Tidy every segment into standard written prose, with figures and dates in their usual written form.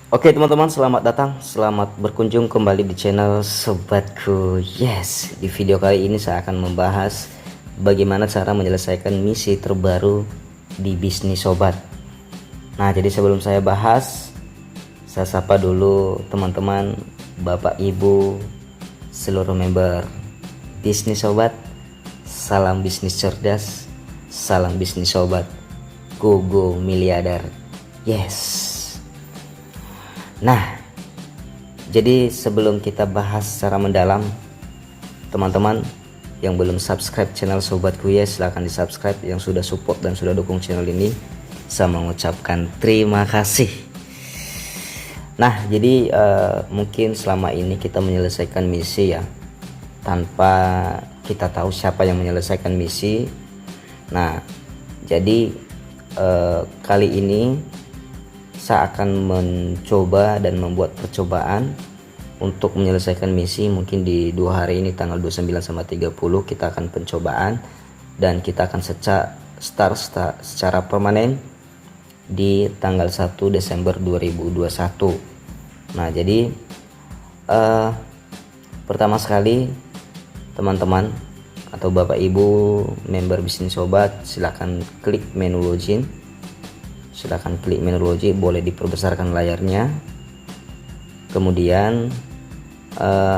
Oke teman-teman, selamat datang, selamat berkunjung kembali di channel Sobatku. Yes, di video kali ini saya akan membahas bagaimana cara menyelesaikan misi terbaru di bisnis sobat. Nah, jadi sebelum saya bahas, saya sapa dulu teman-teman, bapak ibu, seluruh member bisnis sobat. Salam bisnis cerdas, salam bisnis sobat, go miliarder. Yes. Nah, jadi sebelum kita bahas secara mendalam, teman-teman yang belum subscribe channel Sobatku ya, silahkan di subscribe. Yang sudah support dan sudah dukung channel ini, saya mengucapkan terima kasih. Nah, jadi mungkin selama ini kita menyelesaikan misi ya, tanpa kita tahu siapa yang menyelesaikan misi. Nah, jadi kali ini saya akan mencoba dan membuat percobaan untuk menyelesaikan misi. Mungkin di 2 hari ini, tanggal 29 sama 30, kita akan pencobaan dan kita akan start secara permanen di tanggal 1 Desember 2021. Nah, jadi pertama sekali teman-teman atau bapak ibu member bisnis sobat, silahkan klik menu login. Silahkan klik menu login, boleh diperbesarkan layarnya. Kemudian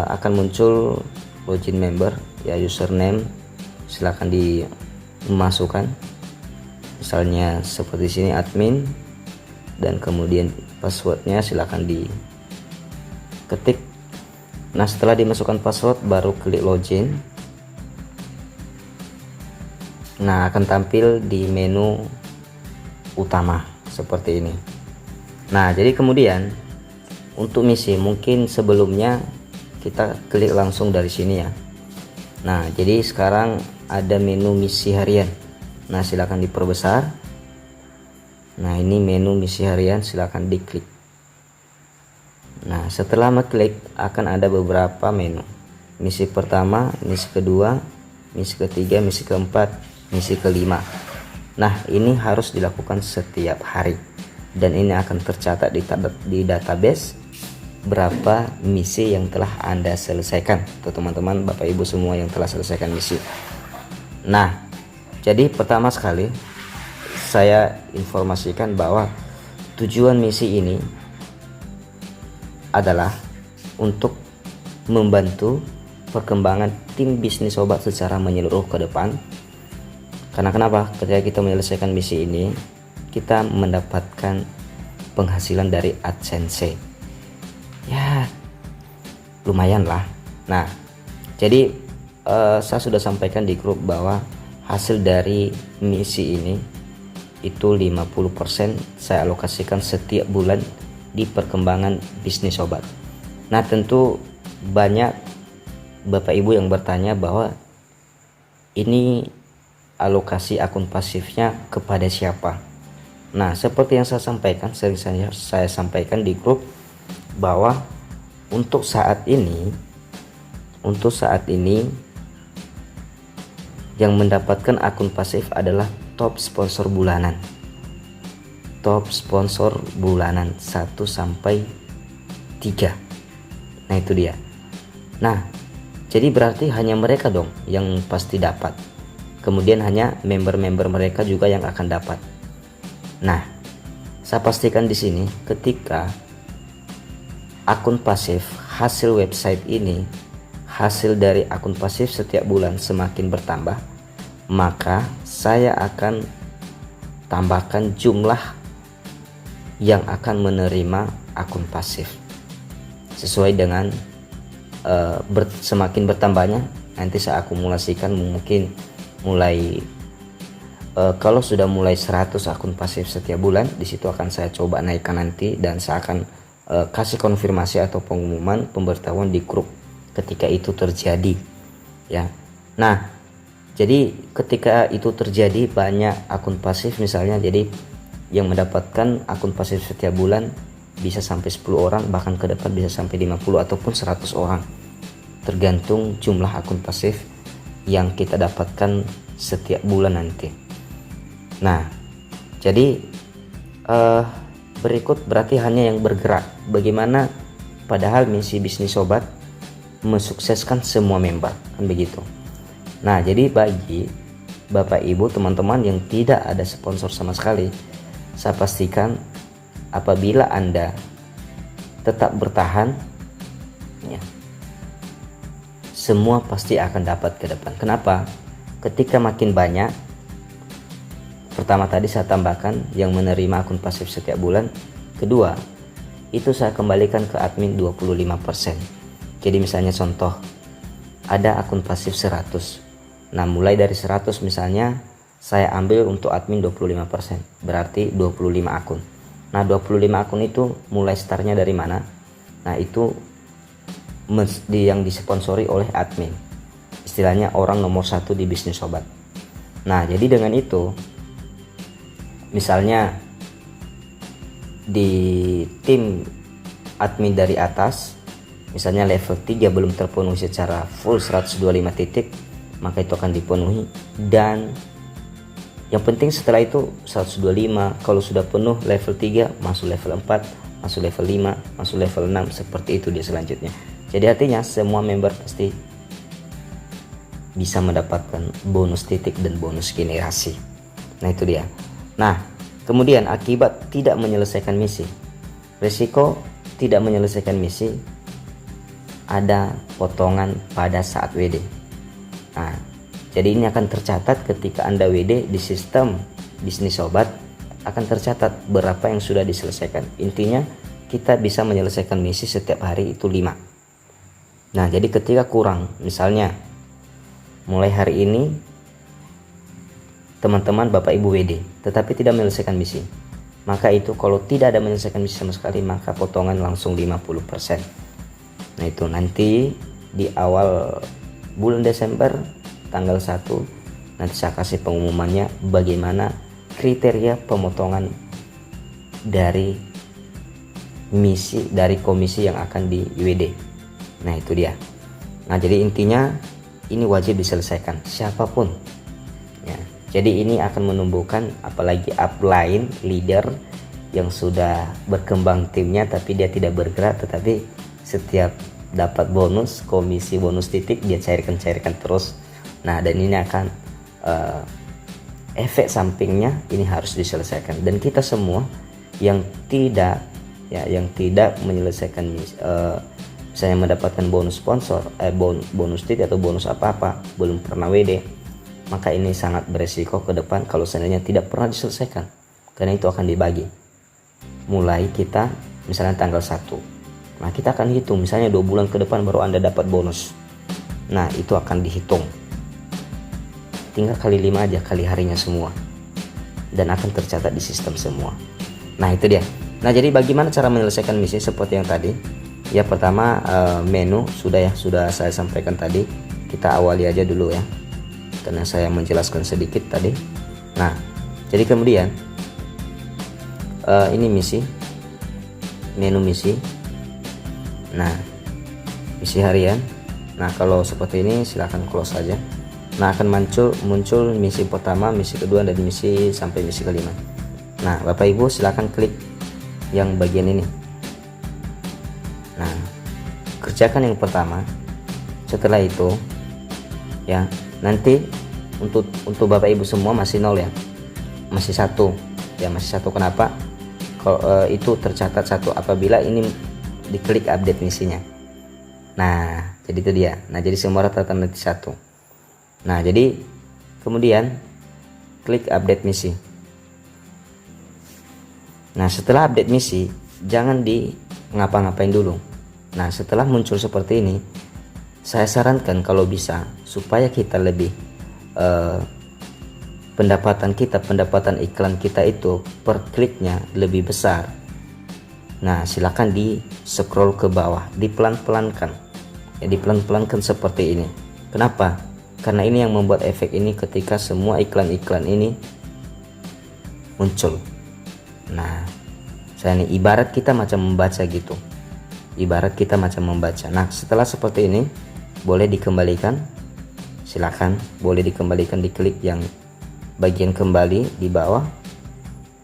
akan muncul login member ya, username silahkan dimasukkan, misalnya seperti sini admin, dan kemudian passwordnya silahkan diketik. Nah, setelah dimasukkan password baru klik login. Nah, akan tampil di menu utama seperti ini. Nah, jadi kemudian untuk misi, mungkin sebelumnya kita klik langsung dari sini ya. Nah, jadi sekarang ada menu misi harian. Nah, silakan diperbesar. Nah, ini menu misi harian, silakan diklik. Nah, setelah mengklik akan ada beberapa menu. Misi pertama, misi kedua, misi ketiga, misi keempat, misi kelima. Nah, ini harus dilakukan setiap hari dan ini akan tercatat di database berapa misi yang telah Anda selesaikan, tuh teman-teman, bapak ibu semua yang telah selesaikan misi. Nah, jadi pertama sekali saya informasikan bahwa tujuan misi ini adalah untuk membantu perkembangan tim bisnis sobat secara menyeluruh ke depan. Karena kenapa? Ketika kita menyelesaikan misi ini, kita mendapatkan penghasilan dari AdSense. Ya, lumayan lah. Nah, jadi saya sudah sampaikan di grup bahwa hasil dari misi ini itu 50% saya alokasikan setiap bulan di perkembangan bisnis sobat. Nah, tentu banyak bapak ibu yang bertanya bahwa ini alokasi akun pasifnya kepada siapa. Nah, seperti yang saya sampaikan, sering saya sampaikan di grup bahwa untuk saat ini yang mendapatkan akun pasif adalah top sponsor bulanan. Top sponsor bulanan 1 sampai 3. Nah, itu dia. Nah, jadi berarti hanya mereka dong yang pasti dapat. Kemudian hanya member-member mereka juga yang akan dapat. Nah, saya pastikan di sini ketika akun pasif hasil website ini, hasil dari akun pasif setiap bulan semakin bertambah, maka saya akan tambahkan jumlah yang akan menerima akun pasif sesuai dengan semakin bertambahnya. Nanti saya akumulasikan, mungkin mulai kalau sudah mulai 100 akun pasif setiap bulan, di situ akan saya coba naikkan nanti, dan saya akan kasih konfirmasi atau pengumuman pemberitahuan di grup ketika itu terjadi ya. Nah, jadi ketika itu terjadi banyak akun pasif misalnya, jadi yang mendapatkan akun pasif setiap bulan bisa sampai 10 orang, bahkan ke depan bisa sampai 50 ataupun 100 orang, tergantung jumlah akun pasif yang kita dapatkan setiap bulan nanti. Nah, jadi berikut berarti hanya yang bergerak. Bagaimana padahal misi bisnis sobat mensukseskan semua member, kan begitu. Nah, jadi bagi Bapak Ibu teman-teman yang tidak ada sponsor sama sekali, saya pastikan apabila Anda tetap bertahan, ya, semua pasti akan dapat ke depan. Kenapa? Ketika makin banyak, pertama tadi saya tambahkan yang menerima akun pasif setiap bulan, kedua itu saya kembalikan ke admin 25%. Jadi misalnya contoh, ada akun pasif 100. Nah, mulai dari 100 misalnya saya ambil untuk admin 25%, berarti 25 akun. Nah, 25 akun itu mulai startnya dari mana? Nah, itu yang disponsori oleh admin, istilahnya orang nomor 1 di bisnis sobat. Nah, jadi dengan itu misalnya di tim admin dari atas, misalnya level 3 belum terpenuhi secara full 125 titik, maka itu akan dipenuhi. Dan yang penting setelah itu 125, kalau sudah penuh level 3 masuk level 4, masuk level 5, masuk level 6, seperti itu dia selanjutnya. Jadi artinya semua member pasti bisa mendapatkan bonus titik dan bonus generasi. Nah, itu dia. Nah, kemudian akibat tidak menyelesaikan misi, resiko tidak menyelesaikan misi, ada potongan pada saat WD. Nah, jadi ini akan tercatat ketika Anda WD di sistem bisnis sobat, akan tercatat berapa yang sudah diselesaikan. Intinya kita bisa menyelesaikan misi setiap hari itu 5. Nah, jadi ketika kurang, misalnya mulai hari ini teman-teman Bapak Ibu WD tetapi tidak menyelesaikan misi, maka itu kalau tidak ada menyelesaikan misi sama sekali, maka potongan langsung 50%. Nah, itu nanti di awal bulan Desember tanggal 1 nanti saya kasih pengumumannya bagaimana kriteria pemotongan dari misi, dari komisi yang akan di WD. Nah, itu dia. Nah, jadi intinya ini wajib diselesaikan siapapun ya. Jadi ini akan menumbuhkan apalagi upline leader yang sudah berkembang timnya tapi dia tidak bergerak, tetapi setiap dapat bonus komisi, bonus titik, dia cairkan terus. Nah, dan ini akan efek sampingnya ini harus diselesaikan. Dan kita semua yang tidak menyelesaikan misalnya mendapatkan bonus sponsor, bonus titik atau bonus apa-apa, belum pernah WD, maka ini sangat beresiko ke depan kalau seandainya tidak pernah diselesaikan, karena itu akan dibagi. Mulai kita misalnya tanggal 1, nah kita akan hitung misalnya 2 bulan ke depan baru Anda dapat bonus. Nah, itu akan dihitung, tinggal kali 5 aja, kali harinya semua, dan akan tercatat di sistem semua. Nah, itu dia. Nah, jadi bagaimana cara menyelesaikan misi seperti yang tadi ya? Pertama, menu sudah saya sampaikan tadi. Kita awali aja dulu ya, karena saya menjelaskan sedikit tadi. Nah, jadi kemudian ini misi, menu misi. Nah, misi harian. Nah, kalau seperti ini silahkan close saja. Nah, akan muncul misi pertama, misi kedua, dan misi sampai misi kelima. Nah, Bapak Ibu silahkan klik yang bagian ini. Nah, kerjakan yang pertama. Setelah itu ya, nanti untuk Bapak Ibu semua masih 0 ya, masih 1 ya, masih 1. Kenapa? Kalau itu tercatat 1 apabila ini diklik update misinya. Nah, jadi itu dia. Nah, jadi semua rata-rata nanti 1. Nah, jadi kemudian klik update misi. Nah, setelah update misi jangan di ngapa-ngapain dulu. Nah, setelah muncul seperti ini, saya sarankan kalau bisa supaya kita lebih pendapatan iklan kita itu per kliknya lebih besar. Nah, silakan di scroll ke bawah, dipelan-pelankan ya, dipelan-pelankan seperti ini. Kenapa? Karena ini yang membuat efek ini ketika semua iklan-iklan ini muncul. Nah, saya ini ibarat kita macam membaca gitu, ibarat kita macam membaca. Nah, setelah seperti ini boleh dikembalikan, silakan boleh dikembalikan, diklik yang bagian kembali di bawah,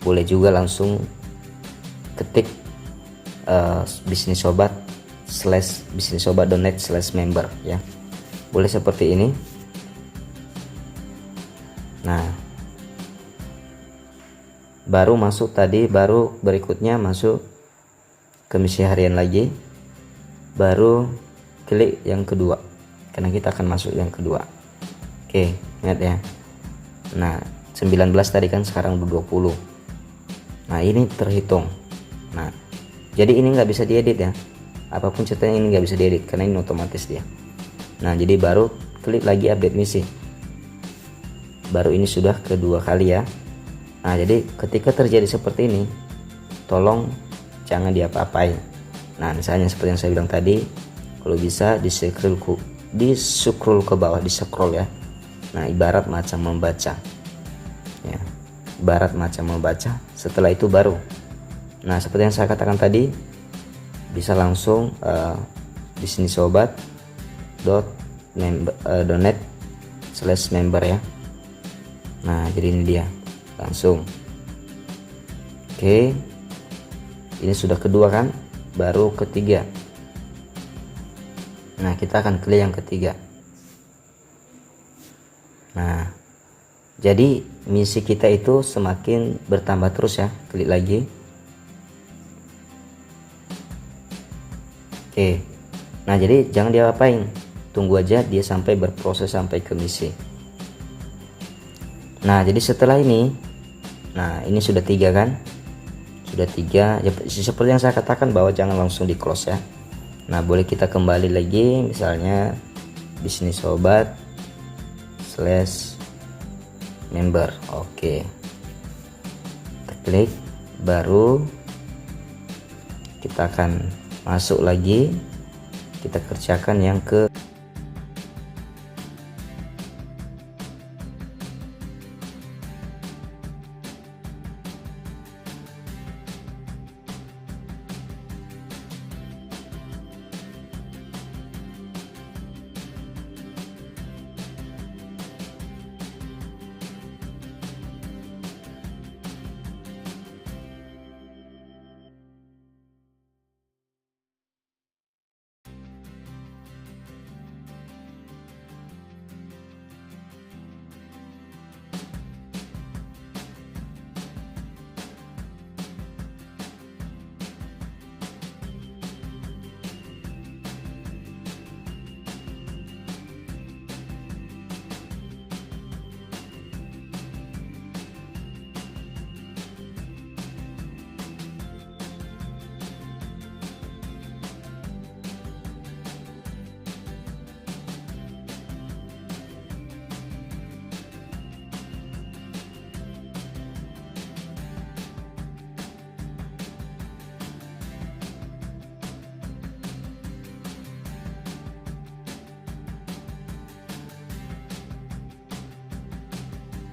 boleh juga langsung ketik bisnissobat.net/member ya. Boleh seperti ini. Nah, baru masuk tadi, baru berikutnya masuk ke misi harian lagi, baru klik yang kedua karena kita akan masuk yang kedua. Oke, ingat ya. Nah, 19 tadi kan, sekarang udah 20. Nah, ini terhitung. Nah, jadi ini nggak bisa diedit ya, apapun ceritanya ini nggak bisa diedit karena ini otomatis dia. Nah, jadi baru klik lagi update misi, baru ini sudah kedua kali ya. Nah, jadi ketika terjadi seperti ini, tolong jangan diapa-apain. Nah, misalnya seperti yang saya bilang tadi, kalau bisa di scroll ke bawah, di scroll ya. Nah, ibarat macam membaca ya, ibarat macam membaca. Setelah itu baru, nah seperti yang saya katakan tadi, bisa langsung bisnissobat.net/member ya. Nah, jadi ini dia langsung. Oke, ini sudah kedua kan, baru ketiga. Nah, kita akan klik yang ketiga. Nah, jadi misi kita itu semakin bertambah terus ya. Klik lagi. Oke, nah jadi jangan diapain, tunggu aja dia sampai berproses sampai ke misi. Nah, jadi setelah ini, nah ini sudah 3 kan, sudah 3 ya, seperti yang saya katakan bahwa jangan langsung di close ya. Nah, boleh kita kembali lagi, misalnya bisnissobat/member. Oke, kita klik, baru kita akan masuk lagi, kita kerjakan yang ke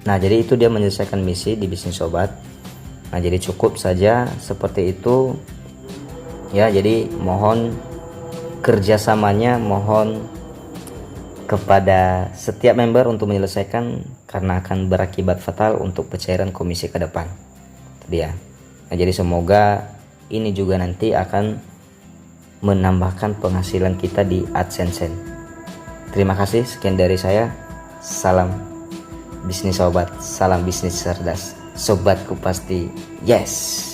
Nah, jadi itu dia menyelesaikan misi di bisnis sobat. Nah, jadi cukup saja seperti itu ya. Jadi mohon kerjasamanya, mohon kepada setiap member untuk menyelesaikan, karena akan berakibat fatal untuk pencairan komisi ke depan. Tadi ya. Nah, jadi semoga ini juga nanti akan menambahkan penghasilan kita di AdSense. Terima kasih, sekian dari saya. Salam bisnis sobat, salam bisnis cerdas, sobatku pasti yes.